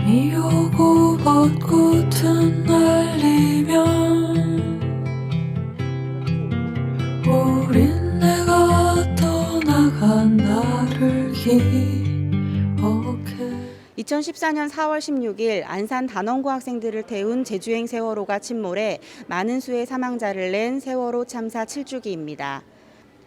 비 오고 벚꽃은 날리면 우린 내가 떠나간 나를 기억해. 2014년 4월 16일 안산 단원고 학생들을 태운 제주행 세월호가 침몰해 많은 수의 사망자를 낸 세월호 참사 7주기입니다.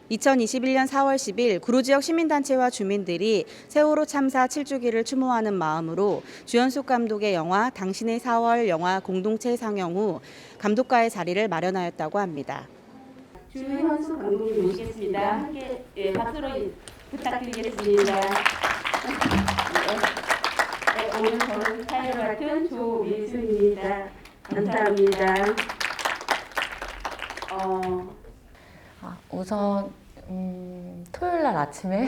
2021년 4월 10일 구로 지역 시민단체와 주민들이 세월호 참사 7주기를 추모하는 마음으로 주연숙 감독의 영화 당신의 4월 영화 공동체 상영 후 감독과의 자리를 마련하였다고 합니다. 주연숙 감독님 모시겠습니다. 함께 박수로 부탁드리겠습니다. 오늘 저를 사회를 맡은 조민수입니다. 감사합니다. 우선 토요일 날 아침에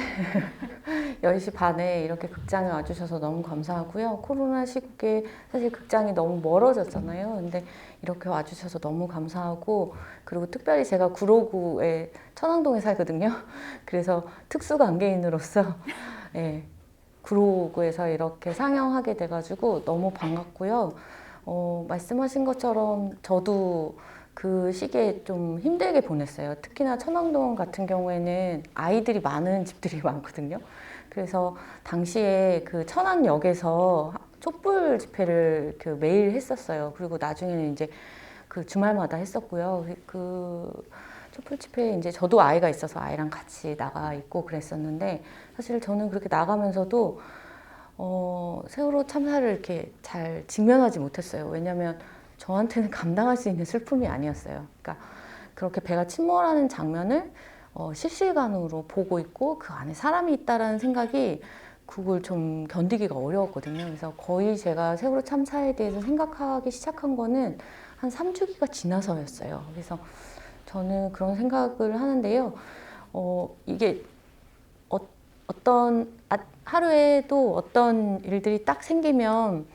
10시 반에 이렇게 극장에 와주셔서 너무 감사하고요. 코로나 시국에 사실 극장이 너무 멀어졌잖아요. 근데 이렇게 와주셔서 너무 감사하고, 그리고 특별히 제가 구로구에 천왕동에 살거든요. 그래서 특수관계인으로서 구로구에서 이렇게 상영하게 돼가지고 너무 반갑고요. 말씀하신 것처럼 저도 그 시기에 좀 힘들게 보냈어요. 특히나 천왕동 같은 경우에는 아이들이 많은 집들이 많거든요. 그래서 당시에 그 천안역에서 촛불 집회를 매일 했었어요. 그리고 나중에는 이제 그 주말마다 했었고요. 그 촛불 집회에 이제 저도 아이가 있어서 아이랑 같이 나가 있고 그랬었는데, 사실 저는 그렇게 나가면서도 세월호 참사를 이렇게 잘 직면하지 못했어요. 왜냐하면 저한테는 감당할 수 있는 슬픔이 아니었어요. 그러니까 그렇게 배가 침몰하는 장면을 실시간으로 보고 있고 그 안에 사람이 있다라는 생각이, 그걸 좀 견디기가 어려웠거든요. 그래서 거의 제가 세월호 참사에 대해서 생각하기 시작한 거는 한 3주기가 지나서였어요. 그래서 저는 그런 생각을 하는데요. 이게 어떤 하루에도 어떤 일들이 딱 생기면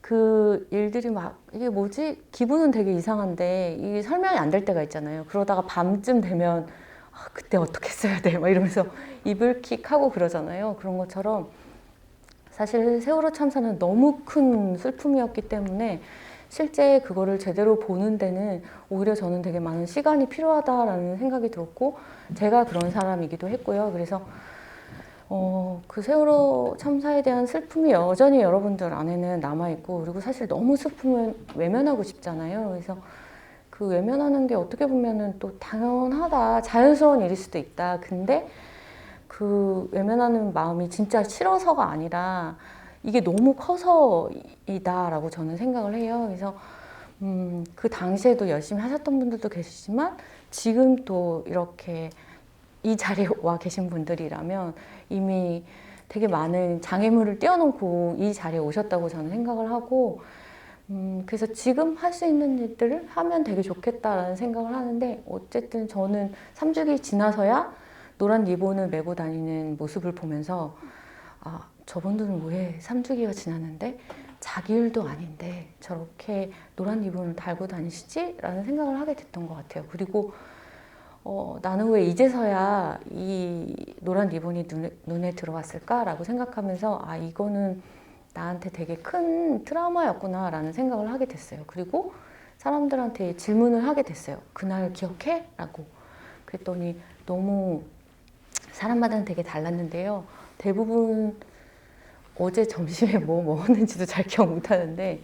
그 일들이 막 이게 뭐지? 기분은 되게 이상한데 이게 설명이 안 될 때가 있잖아요. 그러다가 밤쯤 되면 그때 어떻게 했어야 돼? 막 이러면서 이불킥하고 그러잖아요. 그런 것처럼 사실 세월호 참사는 너무 큰 슬픔이었기 때문에 실제 그거를 제대로 보는 데는 오히려 저는 되게 많은 시간이 필요하다라는 생각이 들었고, 제가 그런 사람이기도 했고요. 그래서 그 세월호 참사에 대한 슬픔이 여전히 여러분들 안에는 남아있고, 그리고 사실 너무 슬픔을 외면하고 싶잖아요. 그래서 그 외면하는 게 어떻게 보면은 또 당연하다, 자연스러운 일일 수도 있다. 근데 그 외면하는 마음이 진짜 싫어서가 아니라 이게 너무 커서이다라고 저는 생각을 해요. 그래서 그 당시에도 열심히 하셨던 분들도 계시지만 지금 또 이렇게 이 자리에 와 계신 분들이라면 이미 되게 많은 장애물을 떼어놓고 이 자리에 오셨다고 저는 생각을 하고, 그래서 지금 할 수 있는 일들을 하면 되게 좋겠다라는 생각을 하는데, 어쨌든 저는 3주기 지나서야 노란 리본을 메고 다니는 모습을 보면서 저분들은 왜 3주기가 지났는데 자기 일도 아닌데 저렇게 노란 리본을 달고 다니시지? 라는 생각을 하게 됐던 것 같아요. 그리고 나는 왜 이제서야 이 노란 리본이 눈에 들어왔을까라고 생각하면서 이거는 나한테 되게 큰 트라우마였구나 라는 생각을 하게 됐어요. 그리고 사람들한테 질문을 하게 됐어요. 그날 기억해? 라고. 그랬더니 너무 사람마다는 되게 달랐는데요. 대부분 어제 점심에 뭐 먹었는지도 잘 기억 못하는데,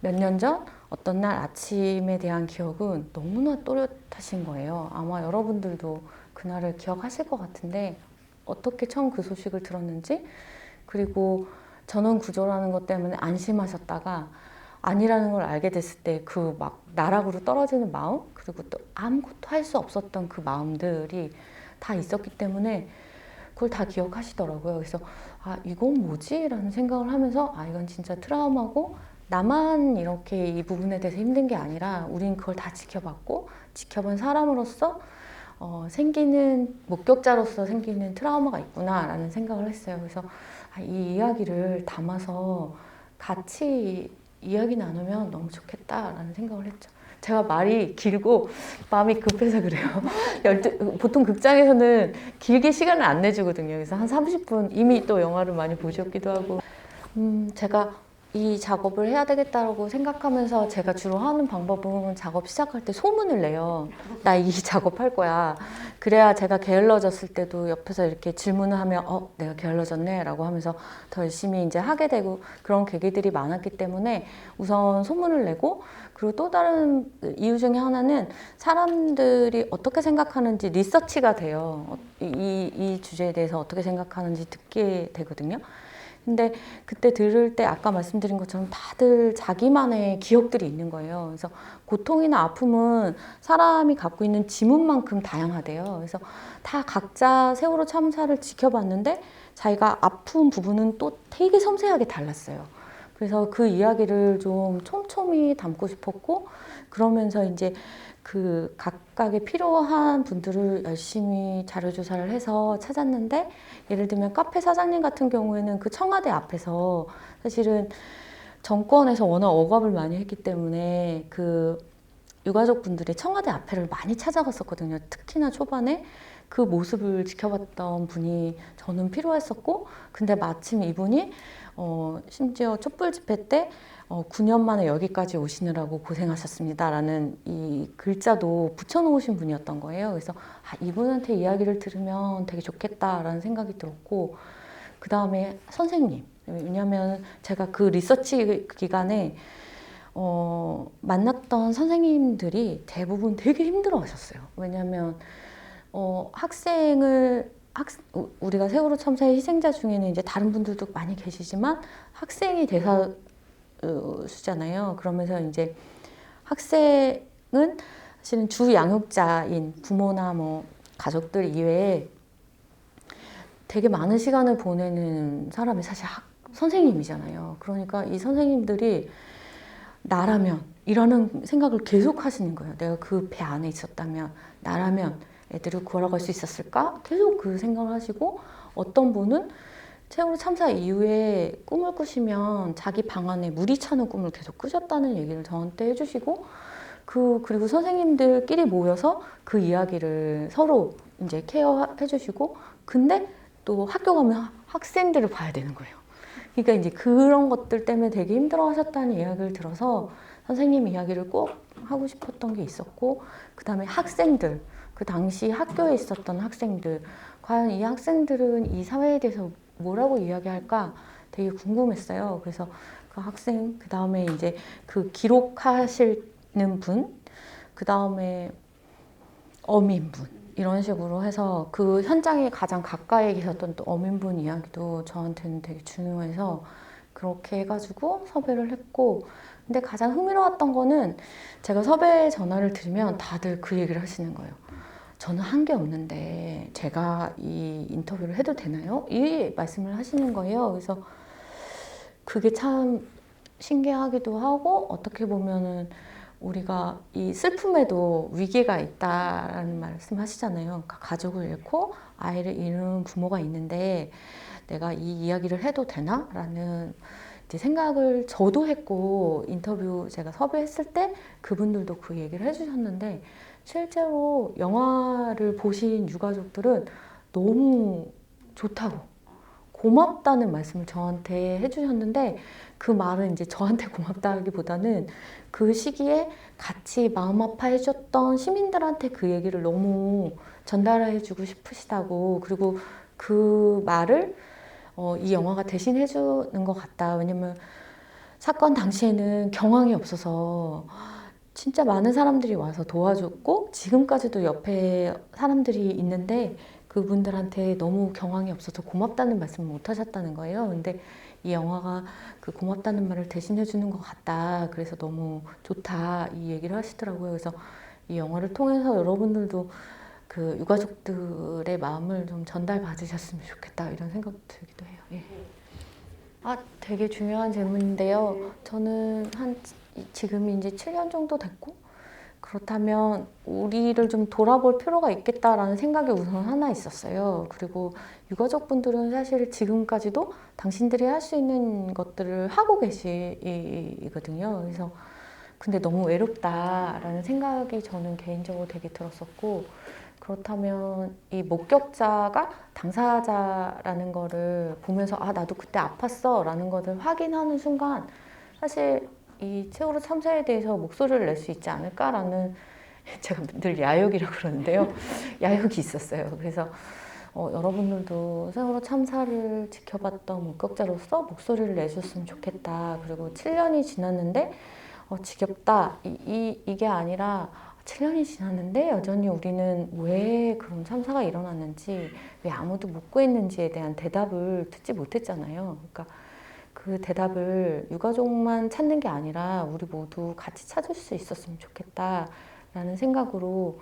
몇 년 전 어떤 날 아침에 대한 기억은 너무나 또렷하신 거예요. 아마 여러분들도 그날을 기억하실 것 같은데, 어떻게 처음 그 소식을 들었는지, 그리고 전원 구조라는 것 때문에 안심하셨다가 아니라는 걸 알게 됐을 때 그 막 나락으로 떨어지는 마음, 그리고 또 아무것도 할 수 없었던 그 마음들이 다 있었기 때문에 그걸 다 기억하시더라고요. 그래서 이건 뭐지? 라는 생각을 하면서 이건 진짜 트라우마고, 나만 이렇게 이 부분에 대해서 힘든 게 아니라 우린 그걸 다 지켜봤고 지켜본 사람으로서 생기는 목격자로서 생기는 트라우마가 있구나 라는 생각을 했어요. 그래서 이 이야기를 담아서 같이 이야기 나누면 너무 좋겠다라는 생각을 했죠. 제가 말이 길고 마음이 급해서 그래요. 보통 극장에서는 길게 시간을 안 내주거든요. 그래서 한 30분, 이미 또 영화를 많이 보셨기도 하고. 제가 이 작업을 해야 되겠다고 생각하면서 제가 주로 하는 방법은 작업 시작할 때 소문을 내요. 나 이 작업할 거야. 그래야 제가 게을러졌을 때도 옆에서 이렇게 질문을 하면 내가 게을러졌네 라고 하면서 더 열심히 이제 하게 되고 그런 계기들이 많았기 때문에 우선 소문을 내고, 그리고 또 다른 이유 중에 하나는 사람들이 어떻게 생각하는지 리서치가 돼요. 이 주제에 대해서 어떻게 생각하는지 듣게 되거든요. 근데 그때 들을 때 아까 말씀드린 것처럼 다들 자기만의 기억들이 있는 거예요. 그래서 고통이나 아픔은 사람이 갖고 있는 지문만큼 다양하대요. 그래서 다 각자 세월호 참사를 지켜봤는데 자기가 아픈 부분은 또 되게 섬세하게 달랐어요. 그래서 그 이야기를 좀 촘촘히 담고 싶었고, 그러면서 이제 그 각각의 필요한 분들을 열심히 자료조사를 해서 찾았는데, 예를 들면 카페 사장님 같은 경우에는 그 청와대 앞에서 사실은 정권에서 워낙 억압을 많이 했기 때문에 그 유가족분들이 청와대 앞에를 많이 찾아갔었거든요. 특히나 초반에 그 모습을 지켜봤던 분이 저는 필요했었고, 근데 마침 이분이 심지어 촛불 집회 때 9년 만에 여기까지 오시느라고 고생하셨습니다 라는 이 글자도 붙여놓으신 분이었던 거예요. 그래서 이분한테 이야기를 들으면 되게 좋겠다라는 생각이 들었고, 그 다음에 선생님, 왜냐하면 제가 그 리서치 기간에 만났던 선생님들이 대부분 되게 힘들어 하셨어요. 왜냐하면 우리가 세월호 참사의 희생자 중에는 이제 다른 분들도 많이 계시지만 학생이 대다수잖아요. 그러면서 이제 학생은 사실은 주 양육자인 부모나 뭐 가족들 이외에 되게 많은 시간을 보내는 사람이 사실 선생님이잖아요. 그러니까 이 선생님들이 나라면 이라는 생각을 계속 하시는 거예요. 내가 그 배 안에 있었다면, 나라면 애들을 구하러 갈 수 있었을까? 계속 그 생각을 하시고, 어떤 분은 세월호 참사 이후에 꿈을 꾸시면 자기 방 안에 물이 차는 꿈을 계속 꾸셨다는 얘기를 저한테 해주시고, 그리고 선생님들끼리 모여서 그 이야기를 서로 이제 케어해 주시고, 근데 또 학교 가면 학생들을 봐야 되는 거예요. 그러니까 이제 그런 것들 때문에 되게 힘들어 하셨다는 이야기를 들어서 선생님 이야기를 꼭 하고 싶었던 게 있었고, 그 다음에 학생들, 그 당시 학교에 있었던 학생들, 과연 이 학생들은 이 사회에 대해서 뭐라고 이야기할까 되게 궁금했어요. 그래서 그 학생, 그 다음에 이제 그 기록하시는 분, 그 다음에 어민분, 이런 식으로 해서 그 현장에 가장 가까이 계셨던 또 어민분 이야기도 저한테는 되게 중요해서 그렇게 해가지고 섭외를 했고, 근데 가장 흥미로웠던 거는 제가 섭외 전화를 드리면 다들 그 얘기를 하시는 거예요. 저는 한 게 없는데 제가 이 인터뷰를 해도 되나요? 이 말씀을 하시는 거예요. 그래서 그게 참 신기하기도 하고, 어떻게 보면은 우리가 이 슬픔에도 위기가 있다라는 말씀 하시잖아요. 그러니까 가족을 잃고 아이를 잃은 부모가 있는데 내가 이 이야기를 해도 되나? 라는 이제 생각을 저도 했고, 인터뷰 제가 섭외했을 때 그분들도 그 얘기를 해주셨는데, 실제로 영화를 보신 유가족들은 너무 좋다고, 고맙다는 말씀을 저한테 해주셨는데, 그 말은 이제 저한테 고맙다기보다는 그 시기에 같이 마음 아파해줬던 시민들한테 그 얘기를 너무 전달해주고 싶으시다고, 그리고 그 말을 이 영화가 대신 해주는 것 같다. 왜냐면 사건 당시에는 경황이 없어서 진짜 많은 사람들이 와서 도와줬고, 지금까지도 옆에 사람들이 있는데 그분들한테 너무 경황이 없어서 고맙다는 말씀을 못 하셨다는 거예요. 근데 이 영화가 그 고맙다는 말을 대신해 주는 것 같다. 그래서 너무 좋다. 이 얘기를 하시더라고요. 그래서 이 영화를 통해서 여러분들도 그 유가족들의 마음을 좀 전달 받으셨으면 좋겠다. 이런 생각도 들기도 해요. 예. 되게 중요한 질문인데요. 저는 지금이 이제 7년 정도 됐고, 그렇다면 우리를 좀 돌아볼 필요가 있겠다라는 생각이 우선 하나 있었어요. 그리고 유가족분들은 사실 지금까지도 당신들이 할 수 있는 것들을 하고 계시거든요. 그래서 근데 너무 외롭다라는 생각이 저는 개인적으로 되게 들었었고, 그렇다면 이 목격자가 당사자라는 거를 보면서 나도 그때 아팠어 라는 것을 확인하는 순간 사실 이 세월호 참사에 대해서 목소리를 낼 수 있지 않을까라는 제가 늘 야욕이라고 그러는데요. 야욕이 있었어요. 그래서 여러분들도 세월호 참사를 지켜봤던 목격자로서 목소리를 내줬으면 좋겠다. 그리고 7년이 지났는데 지겹다. 이게 아니라 7년이 지났는데 여전히 우리는 왜 그런 참사가 일어났는지, 왜 아무도 못 구했는지에 대한 대답을 듣지 못했잖아요. 그러니까 그 대답을 유가족만 찾는 게 아니라 우리 모두 같이 찾을 수 있었으면 좋겠다라는 생각으로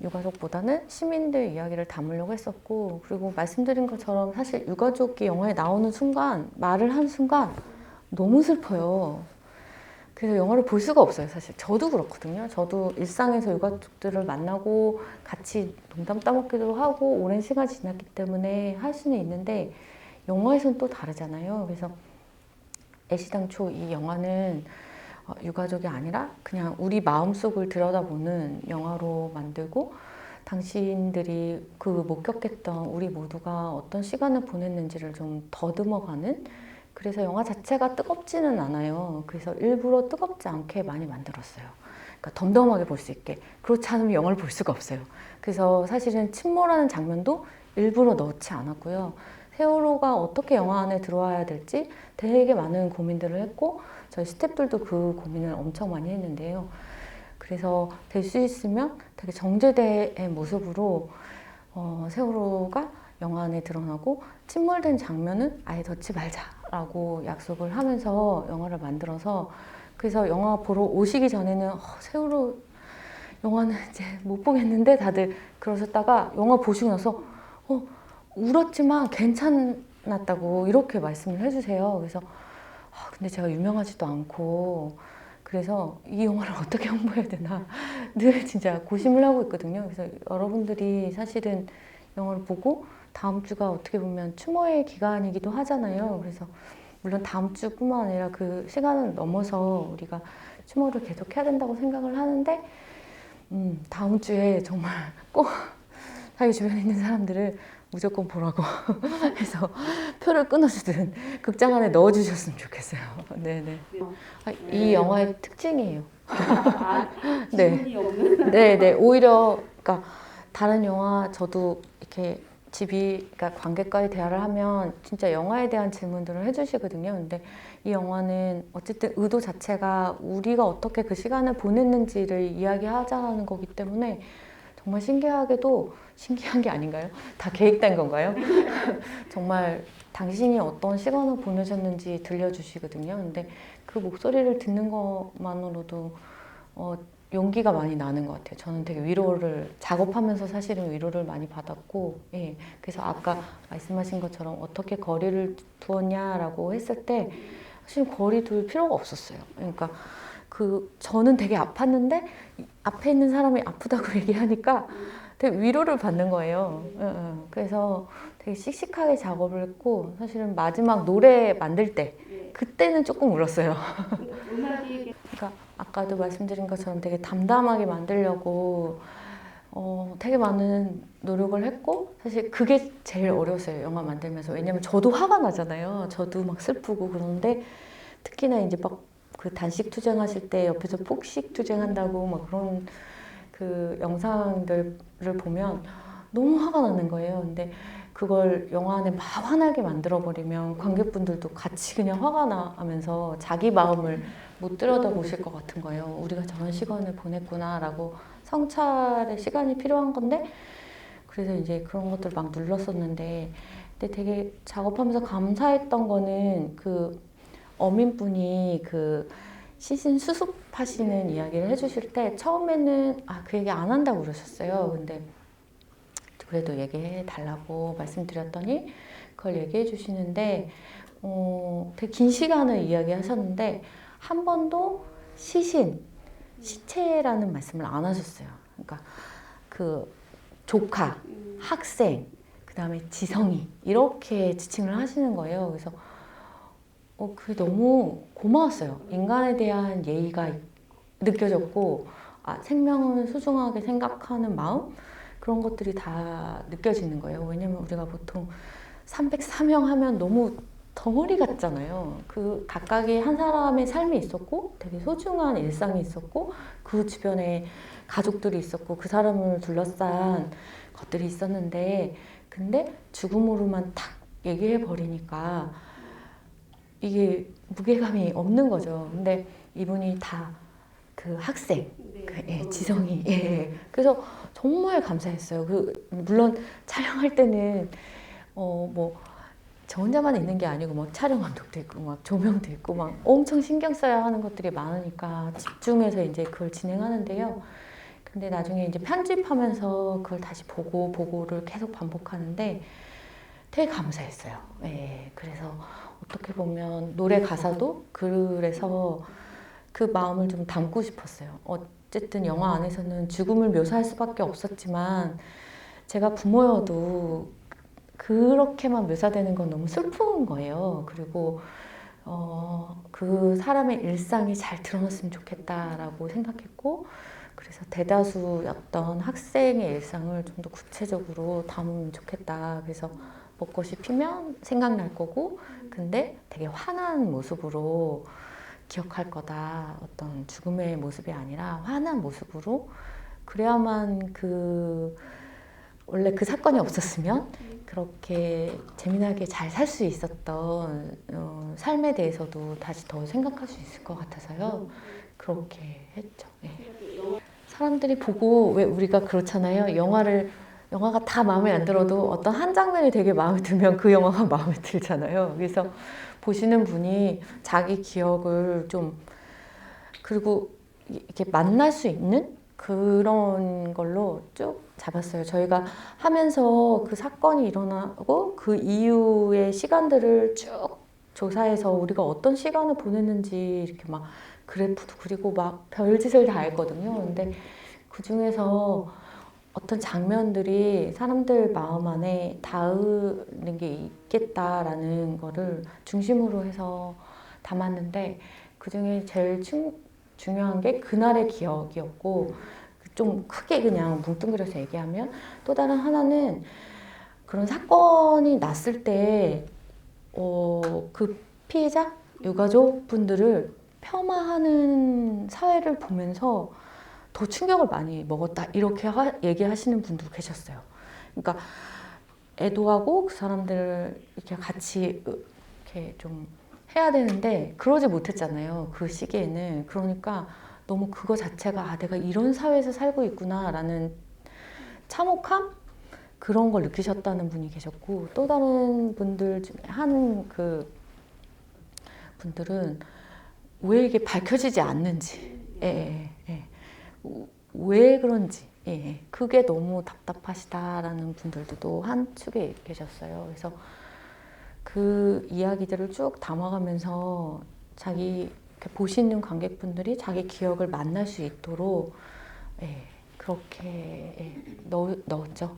유가족보다는 시민들 이야기를 담으려고 했었고, 그리고 말씀드린 것처럼 사실 유가족이 영화에 나오는 순간, 말을 하는 순간 너무 슬퍼요. 그래서 영화를 볼 수가 없어요. 사실 저도 그렇거든요. 저도 일상에서 유가족들을 만나고 같이 농담 따먹기도 하고 오랜 시간이 지났기 때문에 할 수는 있는데 영화에서는 또 다르잖아요. 그래서 애시당초 이 영화는 유가족이 아니라 그냥 우리 마음속을 들여다보는 영화로 만들고, 당신들이 그 목격했던 우리 모두가 어떤 시간을 보냈는지를 좀 더듬어가는, 그래서 영화 자체가 뜨겁지는 않아요. 그래서 일부러 뜨겁지 않게 많이 만들었어요. 그러니까 덤덤하게 볼 수 있게. 그렇지 않으면 영화를 볼 수가 없어요. 그래서 사실은 침몰하는 장면도 일부러 넣지 않았고요. 세월호가 어떻게 영화 안에 들어와야 될지 되게 많은 고민들을 했고, 저희 스태프들도 그 고민을 엄청 많이 했는데요. 그래서 될 수 있으면 되게 정제대의 모습으로 세월호가 영화 안에 드러나고, 침몰된 장면은 아예 넣지 말자라고 약속을 하면서 영화를 만들어서, 그래서 영화 보러 오시기 전에는 세월호 영화는 이제 못 보겠는데 다들 그러셨다가 영화 보시고 나서 울었지만 괜찮았다고 이렇게 말씀을 해주세요. 그래서 근데 제가 유명하지도 않고, 그래서 이 영화를 어떻게 홍보해야 되나 늘 진짜 고심을 하고 있거든요. 그래서 여러분들이 사실은 영화를 보고 다음 주가 어떻게 보면 추모의 기간이기도 하잖아요. 그래서 물론 다음 주뿐만 아니라 그 시간을 넘어서 우리가 추모를 계속 해야 된다고 생각을 하는데, 다음 주에 정말 꼭 자기 주변에 있는 사람들을 무조건 보라고 해서 표를 끊어주든 극장 안에 넣어주셨으면 좋겠어요. 네네. 이 영화의 특징이에요. 네. 네네. 오히려 그러니까 다른 영화, 저도 이렇게 그러니까 관객과의 대화를 하면 진짜 영화에 대한 질문들을 해주시거든요. 근데 이 영화는 어쨌든 의도 자체가 우리가 어떻게 그 시간을 보냈는지를 이야기하자는 거기 때문에 정말 신기하게도, 신기한 게 아닌가요? 다 계획된 건가요? 정말 당신이 어떤 시간을 보내셨는지 들려주시거든요. 근데 그 목소리를 듣는 것만으로도 용기가 많이 나는 것 같아요. 저는 되게 위로를, 작업하면서 사실은 위로를 많이 받았고, 예. 그래서 아까 말씀하신 것처럼 어떻게 거리를 두었냐라고 했을 때 사실 거리 둘 필요가 없었어요. 그러니까 저는 되게 아팠는데 앞에 있는 사람이 아프다고 얘기하니까 되게 위로를 받는 거예요. 그래서 되게 씩씩하게 작업을 했고, 사실은 마지막 노래 만들 때 그때는 조금 울었어요. 그러니까 아까도 말씀드린 것처럼 되게 담담하게 만들려고 되게 많은 노력을 했고, 사실 그게 제일 어려웠어요, 영화 만들면서. 왜냐면 저도 화가 나잖아요. 저도 막 슬프고. 그런데 특히나 이제 막 그 단식 투쟁하실 때 옆에서 폭식 투쟁한다고 막 그런 그 영상들을 보면 너무 화가 나는 거예요. 근데 그걸 영화 안에 막 화나게 만들어버리면 관객분들도 같이 그냥 화가 나면서 자기 마음을 못 들여다보실 것 같은 거예요. 우리가 저런 시간을 보냈구나라고 성찰의 시간이 필요한 건데, 그래서 이제 그런 것들 막 눌렀었는데, 근데 되게 작업하면서 감사했던 거는 그 어민분이 그 시신 수습하시는 이야기를 해주실 때 처음에는 그 얘기 안 한다고 그러셨어요. 근데 그래도 얘기해 달라고 말씀드렸더니 그걸 얘기해 주시는데 되게 긴 시간을 이야기하셨는데 한 번도 시체라는 말씀을 안 하셨어요. 그러니까 그 조카, 학생, 그 다음에 지성이 이렇게 지칭을 하시는 거예요. 그래서 그게 너무 고마웠어요. 인간에 대한 예의가 느껴졌고, 생명을 소중하게 생각하는 마음? 그런 것들이 다 느껴지는 거예요. 왜냐면 우리가 보통 304명 하면 너무 덩어리 같잖아요. 그 각각의 한 사람의 삶이 있었고 되게 소중한 일상이 있었고 그 주변에 가족들이 있었고 그 사람을 둘러싼 것들이 있었는데 근데 죽음으로만 탁 얘기해 버리니까 이게 무게감이 없는 거죠. 근데 이분이 다 그 학생, 지성이. 그래서 정말 감사했어요. 물론 촬영할 때는 뭐 저 혼자만 있는 게 아니고 막 촬영 감독도 있고 막 조명도 있고 막 엄청 신경 써야 하는 것들이 많으니까 집중해서 이제 그걸 진행하는데요. 근데 나중에 이제 편집하면서 그걸 다시 보고를 계속 반복하는데 되게 감사했어요. 그래서 어떻게 보면 노래 가사도 그래서 그 마음을 좀 담고 싶었어요. 어쨌든 영화 안에서는 죽음을 묘사할 수밖에 없었지만 제가 부모여도 그렇게만 묘사되는 건 너무 슬픈 거예요. 그리고 그 사람의 일상이 잘 드러났으면 좋겠다라고 생각했고 그래서 대다수였던 학생의 일상을 좀 더 구체적으로 담으면 좋겠다. 그래서 벚꽃이 피면 생각날 거고 근데 되게 환한 모습으로 기억할 거다. 어떤 죽음의 모습이 아니라 환한 모습으로 그래야만 원래 그 사건이 없었으면 그렇게 재미나게 잘 살 수 있었던 삶에 대해서도 다시 더 생각할 수 있을 것 같아서요. 그렇게 했죠. 사람들이 보고 왜 우리가 그렇잖아요. 영화가 다 마음에 안 들어도 어떤 한 장면이 되게 마음에 들면 그 영화가 마음에 들잖아요. 그래서 보시는 분이 자기 기억을 좀 그리고 이렇게 만날 수 있는 그런 걸로 쭉 잡았어요. 저희가 하면서 그 사건이 일어나고 그 이후의 시간들을 쭉 조사해서 우리가 어떤 시간을 보냈는지 이렇게 막 그래프도 그리고 막 별짓을 다 했거든요. 근데 그 중에서 어떤 장면들이 사람들 마음 안에 닿는 게 있겠다라는 거를 중심으로 해서 담았는데 그 중에 제일 중요한 게 그날의 기억이었고 좀 크게 그냥 뭉뚱그려서 얘기하면 또 다른 하나는 그런 사건이 났을 때 그 피해자 유가족 분들을 폄하하는 사회를 보면서 더 충격을 많이 먹었다 이렇게 얘기하시는 분도 계셨어요. 그러니까 애도하고 그 사람들을 이렇게 같이 이렇게 좀 해야 되는데 그러지 못했잖아요. 그 시기에는. 그러니까 너무 그거 자체가 내가 이런 사회에서 살고 있구나라는 참혹함? 그런 걸 느끼셨다는 분이 계셨고 또 다른 분들 중에 하는 그 분들은 왜 이게 밝혀지지 않는지 왜 그런지 그게 너무 답답하시다라는 분들도 또 한 축에 계셨어요. 그래서 그 이야기들을 쭉 담아가면서 보시는 관객분들이 자기 기억을 만날 수 있도록 그렇게 넣었죠.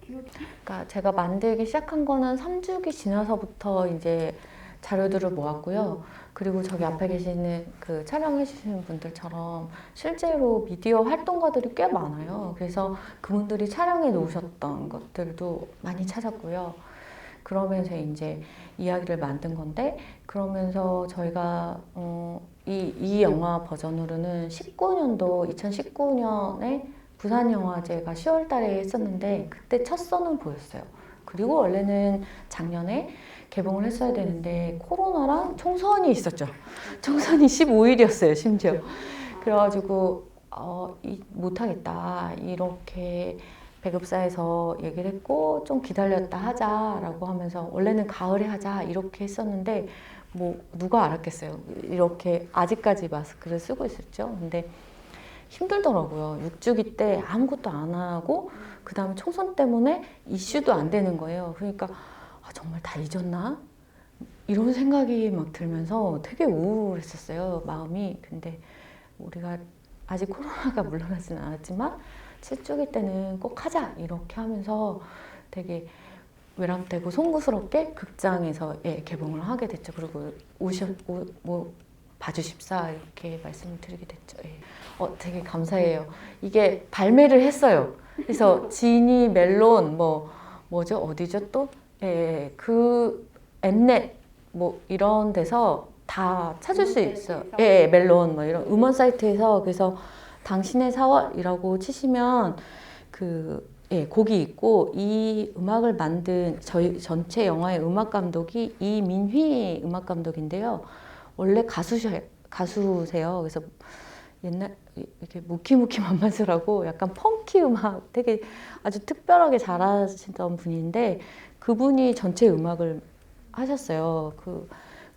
그러니까 제가 만들기 시작한 거는 3주기 지나서부터 이제 자료들을 모았고요. 그리고 저기 앞에 계시는 그 촬영해 주시는 분들처럼 실제로 미디어 활동가들이 꽤 많아요. 그래서 그분들이 촬영해 놓으셨던 것들도 많이 찾았고요. 그러면서 이제 이야기를 만든 건데 그러면서 저희가 이 영화 버전으로는 2019년에 부산영화제가 10월 달에 했었는데 그때 첫 선을 보였어요. 그리고 원래는 작년에 개봉을 했어야 되는데 코로나랑 총선이 있었죠. 총선이 15일이었어요, 심지어. 그래가지고 못하겠다 이렇게 배급사에서 얘기를 했고 좀 기다렸다 하자라고 하면서 원래는 가을에 하자 이렇게 했었는데 뭐 누가 알았겠어요. 이렇게 아직까지 마스크를 쓰고 있었죠. 근데 힘들더라고요. 6주기 때 아무것도 안 하고 그 다음에 총선 때문에 이슈도 안 되는 거예요. 그러니까 정말 다 잊었나? 이런 생각이 막 들면서 되게 우울했었어요, 마음이. 근데 우리가 아직 코로나가 물러나지는 않았지만 7주기 때는 꼭 하자 이렇게 하면서 되게 외람되고 송구스럽게 극장에서 개봉을 하게 됐죠. 그리고 봐주십사 이렇게 말씀을 드리게 됐죠. 되게 감사해요. 이게 발매를 했어요. 그래서 지니, 멜론, 뭐죠? 어디죠 또? 그 엠넷 뭐 이런 데서 다 찾을 수 있어요. 예, 멜론 뭐 이런 음원 사이트에서. 그래서 당신의 4월이라고 치시면 그 곡이 있고, 이 음악을 만든 저희 전체 영화의 음악 감독이 이민휘 음악 감독인데요. 원래 가수세요. 그래서 옛날 이렇게 무키무키 만만스라고 약간 펑키 음악 되게 아주 특별하게 잘하시던 분인데, 그분이 전체 음악을 하셨어요.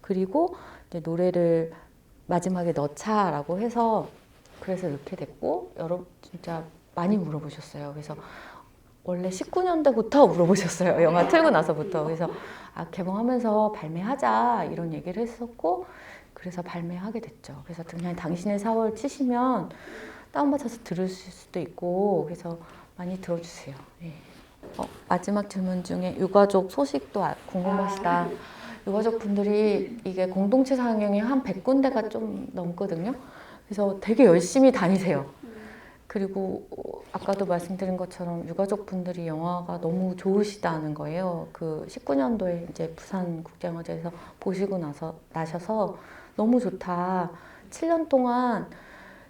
그리고 이제 노래를 마지막에 넣자라고 해서 그래서 이렇게 됐고, 여러분 진짜 많이 물어보셨어요. 그래서 원래 19년도부터 물어보셨어요. 영화 틀고 나서부터. 그래서 개봉하면서 발매하자 이런 얘기를 했었고, 그래서 발매하게 됐죠. 그래서 그냥 당신의 4월 치시면 다운받아서 들으실 수도 있고, 그래서 많이 들어주세요. 예. 마지막 질문 중에 유가족 소식도 궁금하시다. 유가족 분들이 이게 공동체 상영이 한 100군데가 좀 넘거든요. 그래서 되게 열심히 다니세요. 그리고 아까도 말씀드린 것처럼 유가족 분들이 영화가 너무 좋으시다는 거예요. 그 19년도에 이제 부산국제영화제에서 보시고 나셔서 너무 좋다. 7년 동안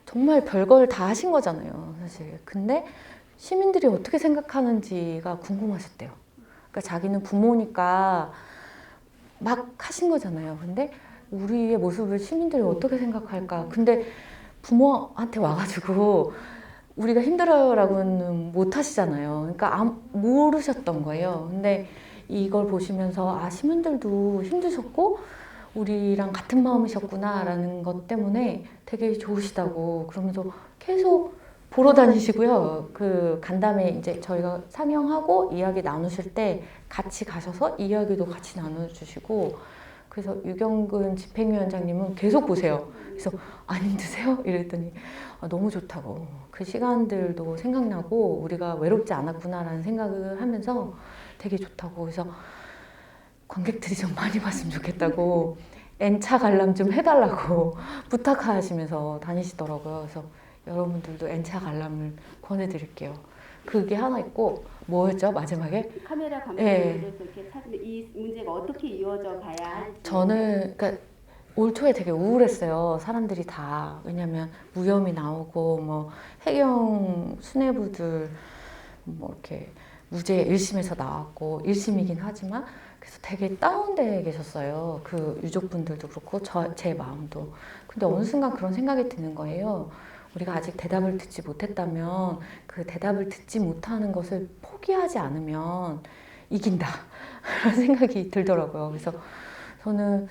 정말 별걸 다 하신 거잖아요, 사실. 근데 시민들이 어떻게 생각하는지가 궁금하셨대요. 그러니까 자기는 부모니까 막 하신 거잖아요. 근데 우리의 모습을 시민들이 어떻게 생각할까? 근데 부모한테 와가지고 우리가 힘들어요라고는 못 하시잖아요. 그러니까 모르셨던 거예요. 근데 이걸 보시면서 시민들도 힘드셨고 우리랑 같은 마음이셨구나라는 것 때문에 되게 좋으시다고 그러면서 계속 보러 다니시고요. 그 간담회 이제 저희가 상영하고 이야기 나누실 때 같이 가셔서 이야기도 같이 나눠주시고, 그래서 유경근 집행위원장님은 계속 보세요. 그래서 안 힘드세요? 이랬더니 너무 좋다고. 그 시간들도 생각나고 우리가 외롭지 않았구나라는 생각을 하면서 되게 좋다고. 그래서 관객들이 좀 많이 봤으면 좋겠다고 N차 관람 좀 해달라고 부탁하시면서 다니시더라고요. 그래서 여러분들도 N차 관람을 권해드릴게요. 그게 하나 있고, 뭐였죠 마지막에? 카메라 감독으로서 이렇게 찾는 이 문제가 어떻게 이어져 가야 할지. 저는 그러니까 올 초에 되게 우울했어요. 사람들이 다. 왜냐면 무혐의 나오고 뭐 해경 수뇌부들 뭐 이렇게 무죄 1심에서 나왔고 1심이긴 하지만, 그래서 되게 다운돼 계셨어요. 그 유족분들도 그렇고 제 마음도. 근데 어느 순간 그런 생각이 드는 거예요. 우리가 아직 대답을 듣지 못했다면 그 대답을 듣지 못하는 것을 포기하지 않으면 이긴다 그런 생각이 들더라고요. 그래서 저는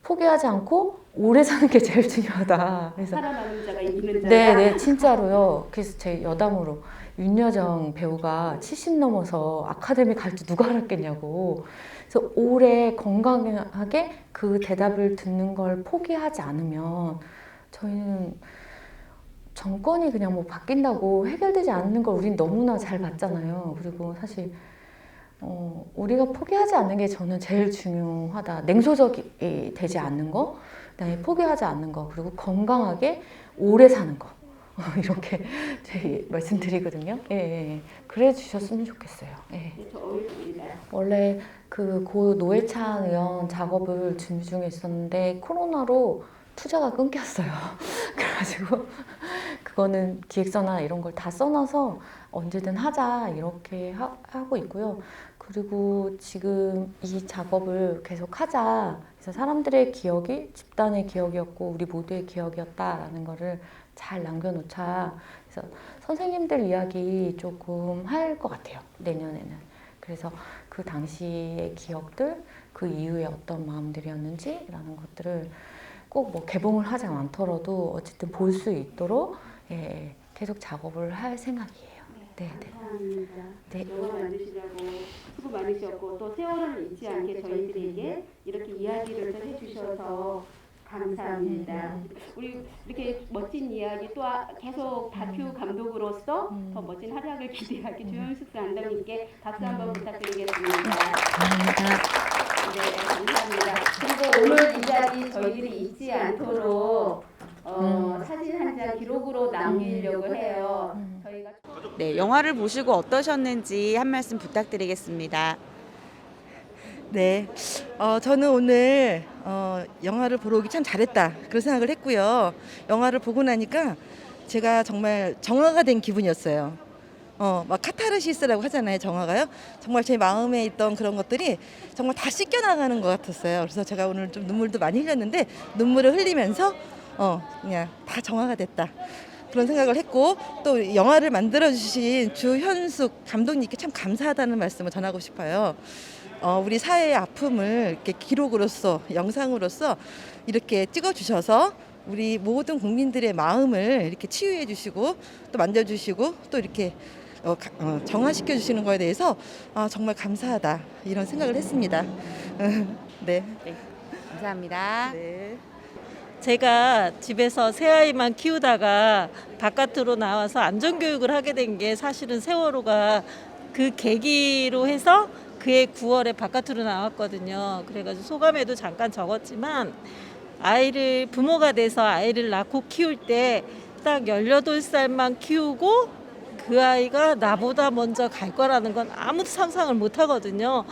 포기하지 않고 오래 사는 게 제일 중요하다. 그래서 살아남은 자가 이기는 자다. 네, 진짜로요. 그래서 제 여담으로 윤여정 배우가 70 넘어서 아카데미 갈 줄 누가 알았겠냐고. 그래서 오래 건강하게 그 대답을 듣는 걸 포기하지 않으면 저희는 정권이 그냥 뭐 바뀐다고 해결되지 않는 걸 우린 너무나 잘 봤잖아요. 그리고 사실 우리가 포기하지 않는 게 저는 제일 중요하다. 냉소적이 되지 않는 거, 그다음에 포기하지 않는 거, 그리고 건강하게 오래 사는 거. 이렇게 말씀드리거든요. 예. 그래 주셨으면 좋겠어요. 예. 원래 그 고 노회찬 의원 작업을 준비 중에 있었는데 코로나로 투자가 끊겼어요. 그래가지고 그거는 기획서나 이런 걸 다 써놔서 언제든 하자 이렇게 하고 있고요. 그리고 지금 이 작업을 계속 하자. 그래서 사람들의 기억이 집단의 기억이었고 우리 모두의 기억이었다라는 거를 잘 남겨놓자. 그래서 선생님들 이야기 조금 할 것 같아요, 내년에는. 그래서 그 당시의 기억들, 그 이후에 어떤 마음들이었는지라는 것들을 꼭 뭐 개봉을 하지 않더라도 어쨌든 볼 수 있도록 계속 작업을 할 생각이에요. 네. 감사합니다. 네. 영화 만드시라고 수고 많으셨고 또 세월을 잊지 않게 저희들에게 이렇게 이야기를 또 해주셔서 감사합니다. 우리 이렇게 멋진 이야기 또 계속 다큐 감독으로서 더 멋진 활약을 기대하기 조영숙 감독님께 박수 한번 부탁드리겠습니다. 감사합니다. 네, 감사합니다. 그리고 오늘 이 자리 저희들이 잊지 않도록 사진 한 장 기록으로 남기려고 해요. 저희가 네, 영화를 보시고 어떠셨는지 한 말씀 부탁드리겠습니다. 네, 저는 오늘 영화를 보러 오기 참 잘했다 그런 생각을 했고요. 영화를 보고 나니까 제가 정말 정화가 된 기분이었어요. 막 카타르시스라고 하잖아요, 정화가요. 정말 제 마음에 있던 그런 것들이 정말 다 씻겨나가는 것 같았어요. 그래서 제가 오늘 좀 눈물도 많이 흘렸는데 눈물을 흘리면서 그냥 다 정화가 됐다. 그런 생각을 했고 또 영화를 만들어주신 주현숙 감독님께 참 감사하다는 말씀을 전하고 싶어요. 우리 사회의 아픔을 이렇게 기록으로서 영상으로서 이렇게 찍어주셔서 우리 모든 국민들의 마음을 이렇게 치유해 주시고 또 만져주시고 또 이렇게 정화시켜 주시는 거에 대해서 정말 감사하다 이런 생각을 했습니다. 네. 감사합니다. 네. 제가 집에서 새아이만 키우다가 바깥으로 나와서 안전교육을 하게 된 게 사실은 세월호가 그 계기로 해서 그해 9월에 바깥으로 나왔거든요. 그래가지고 소감에도 잠깐 적었지만 부모가 돼서 아이를 낳고 키울 때 딱 18살만 키우고 그 아이가 나보다 먼저 갈 거라는 건 아무도 상상을 못 하거든요.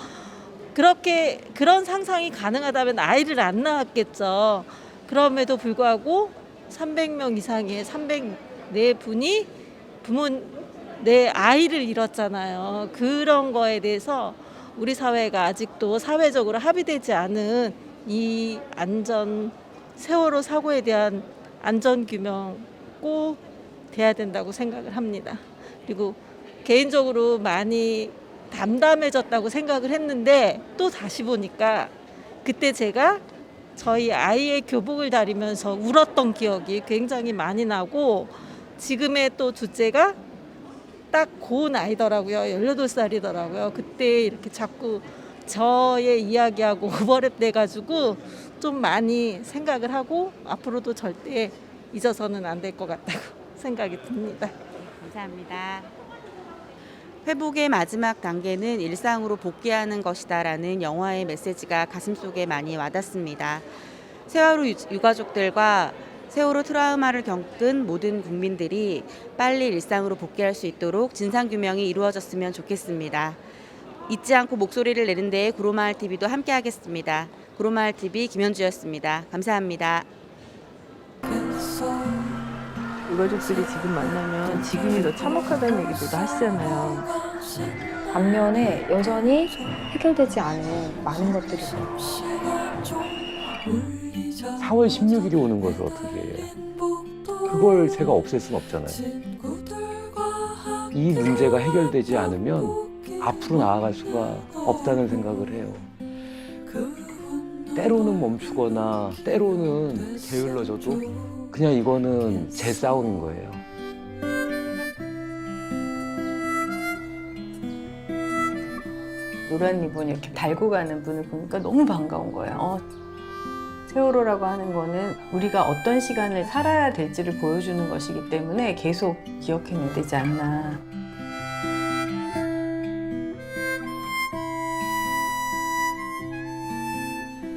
그런 상상이 가능하다면 아이를 안 낳았겠죠. 그럼에도 불구하고 300명 이상의 304분이 내 아이를 잃었잖아요. 그런 거에 대해서 우리 사회가 아직도 사회적으로 합의되지 않은 이 세월호 사고에 대한 안전규명 꼭 돼야 된다고 생각을 합니다. 그리고 개인적으로 많이 담담해졌다고 생각을 했는데 또 다시 보니까 그때 제가 저희 아이의 교복을 다리면서 울었던 기억이 굉장히 많이 나고 지금의 또 둘째가 딱 고운 아이더라고요. 18살이더라고요. 그때 이렇게 자꾸 저의 이야기하고 오버랩 돼가지고 좀 많이 생각을 하고 앞으로도 절대 잊어서는 안 될 것 같다고 생각이 듭니다. 감사합니다. 회복의 마지막 단계는 일상으로 복귀하는 것이다라는 영화의 메시지가 가슴속에 많이 와닿습니다. 세월호 유가족들과 세월호 트라우마를 겪은 모든 국민들이 빨리 일상으로 복귀할 수 있도록 진상규명이 이루어졌으면 좋겠습니다. 잊지 않고 목소리를 내는 데에 구로마을 TV도 함께하겠습니다. 구로마을 TV 김현주였습니다. 감사합니다. 유가족들이 지금 만나면 지금이 더 참혹하다는 얘기도 하시잖아요. 반면에 여전히 해결되지 않은 많은 것들이 있어요. 4월 16일이 오는 것을 어떻게 해요? 그걸 제가 없앨 수는 없잖아요. 이 문제가 해결되지 않으면 앞으로 나아갈 수가 없다는 생각을 해요. 때로는 멈추거나 때로는 게을러져도 그냥 이거는 제 싸움인 거예요. 노란 리본 이렇게 달고 가는 분을 보니까 너무 반가운 거예요. 세월호라고 하는 거는 우리가 어떤 시간을 살아야 될지를 보여주는 것이기 때문에 계속 기억해내야 되지 않나.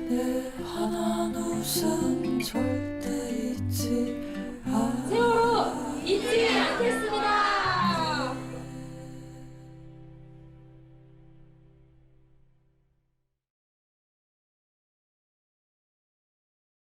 내 하나는 웃음 절대 잊지 않아. 세월호 잊지 않겠습니다.